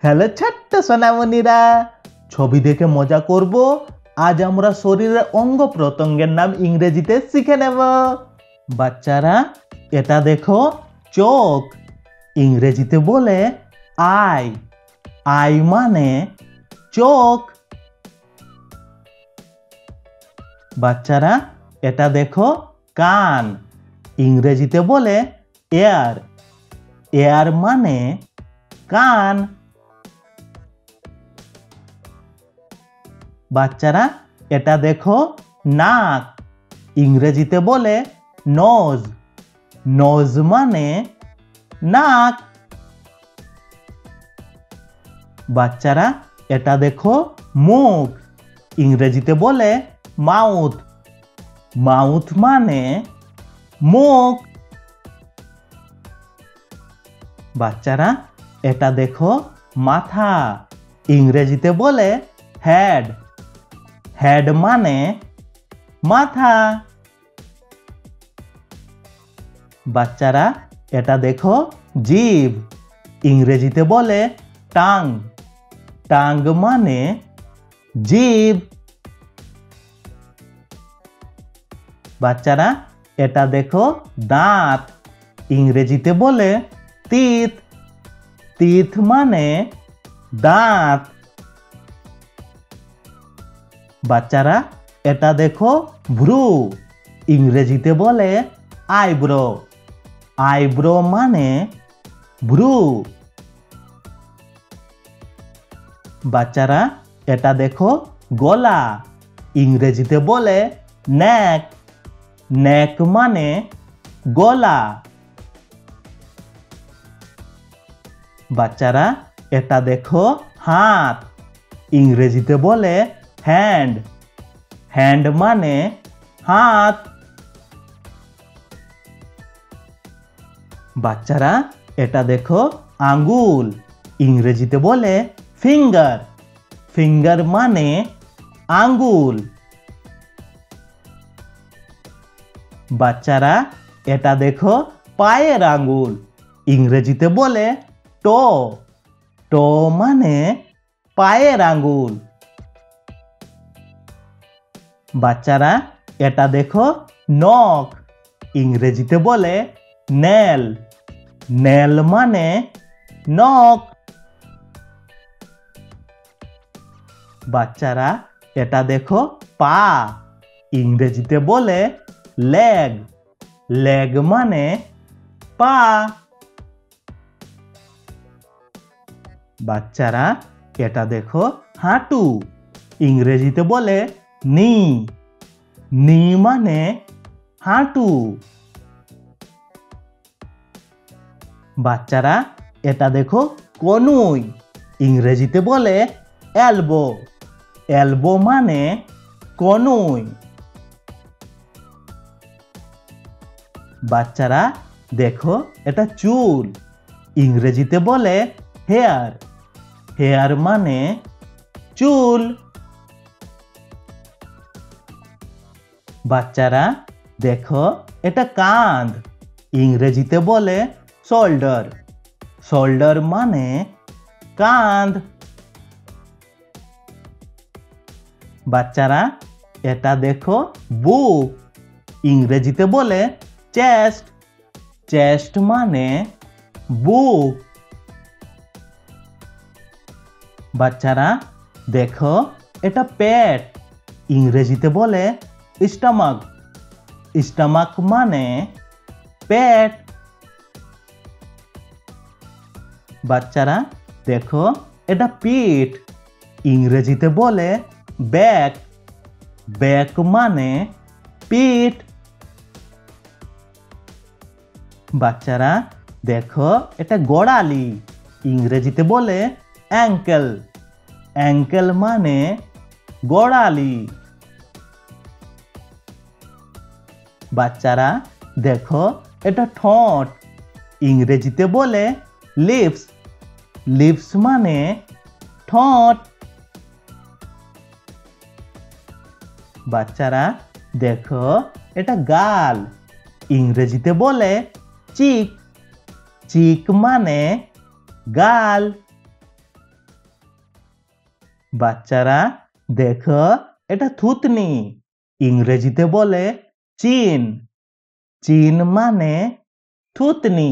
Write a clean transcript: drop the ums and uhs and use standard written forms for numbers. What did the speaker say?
Hello ছোট্ট সোনামণিরা, ছবি দেখে মজা করব। আজ আমরা শরীরের অঙ্গ প্রত্যঙ্গের নাম ইংরেজিতে শিখে নেব। বাচ্চারা, এটা দেখো, চোখ। ইংরেজিতে বলে আই। আই মানে চোখ। বাচ্চারা, এটা দেখো, কান। ইংরেজিতে বলে এয়ার। এয়ার মানে কান। বাচ্চারা, এটা দেখো, নাক। ইংরেজিতে বলে নোজ। নোজ মানে নাক। বাচ্চারা, এটা দেখো, মুখ। ইংরেজিতে বলে মাউথ। মাউথ মানে মুখ। বাচ্চারা, এটা দেখো, মাথা। ইংরেজিতে বলে হেড। হেড মানে মাথা। বাচ্চারা, এটা দেখো, জিভ। ইংরেজিতে বলে টাং। টাং মানে জিভ। বাচ্চারা, এটা দেখো, দাঁত। ইংরেজিতে বলে টিথ। টিথ মানে দাঁত। বাচ্চারা, এটা দেখো, ভ্রু। ইংরেজিতে বলে আইব্রো। আইব্রো মানে ভ্রু। বাচ্চারা, এটা দেখো, গলা। ইংরেজিতে বলে নেক। নেক মানে গলা। বাচ্চারা, এটা দেখো, হাত। ইংরেজিতে বলে হ্যান্ড। হ্যান্ড মানে হাত। বাচ্চারা, এটা দেখো, আঙ্গুল। ইংরেজিতে বলে ফিঙ্গার। ফিঙ্গার মানে আঙ্গুল। বাচ্চারা, এটা দেখো, পায়ের আঙ্গুল। ইংরেজিতে বলে টো। টো মানে পায়ের আঙ্গুল। বাচ্চারা, এটা দেখো, নখ। ইংরেজিতে বলে নেল। নেল মানে নখ। বাচ্চারা, এটা দেখো, পা। ইংরেজিতে বলে লেগ। লেগ মানে পা। বাচ্চারা, এটা দেখো, হাঁটু। ইংরেজিতে বলে নি। নি মানে হাঁটু। বাচ্চারা, এটা দেখো, কনুই। ইংরেজিতে বলে এলবো। এলবো মানে কনুই। বাচ্চারা, দেখো, এটা চুল। ইংরেজিতে বলে হেয়ার। হেয়ার মানে চুল। বাচ্চারা, দেখো, এটা কাঁধ। ইংরেজিতে বলে শোল্ডার। শোল্ডার মানে কাঁধ। বাচ্চারা, এটা দেখো, বুক। ইংরেজিতে বলে চেস্ট। চেস্ট মানে বুক। বাচ্চারা, দেখো, এটা পেট। ইংরেজিতে বলে স্টমাক। স্টমাক মানে পেট। বাচ্চারা, দেখো, এটা পিঠ। ইংরেজিতে বলে ব্যাক। ব্যাক মানে পিঠ। বাচ্চারা, দেখো, এটা গোড়ালি। ইংরেজিতে বলে অ্যাঙ্কেল। অ্যাঙ্কেল মানে গোড়ালি। বাচ্চারা, দেখো, এটা ঠোঁট। ইংরেজিতে বলে লিপস। লিপস মানে ঠোঁট। বাচ্চারা, দেখো, এটা গাল। ইংরেজিতে বলে চিক। চিক মানে গাল। বাচ্চারা দেখো এটা থুতনি ইংরেজিতে বলে চিন চিন মানে থুতনি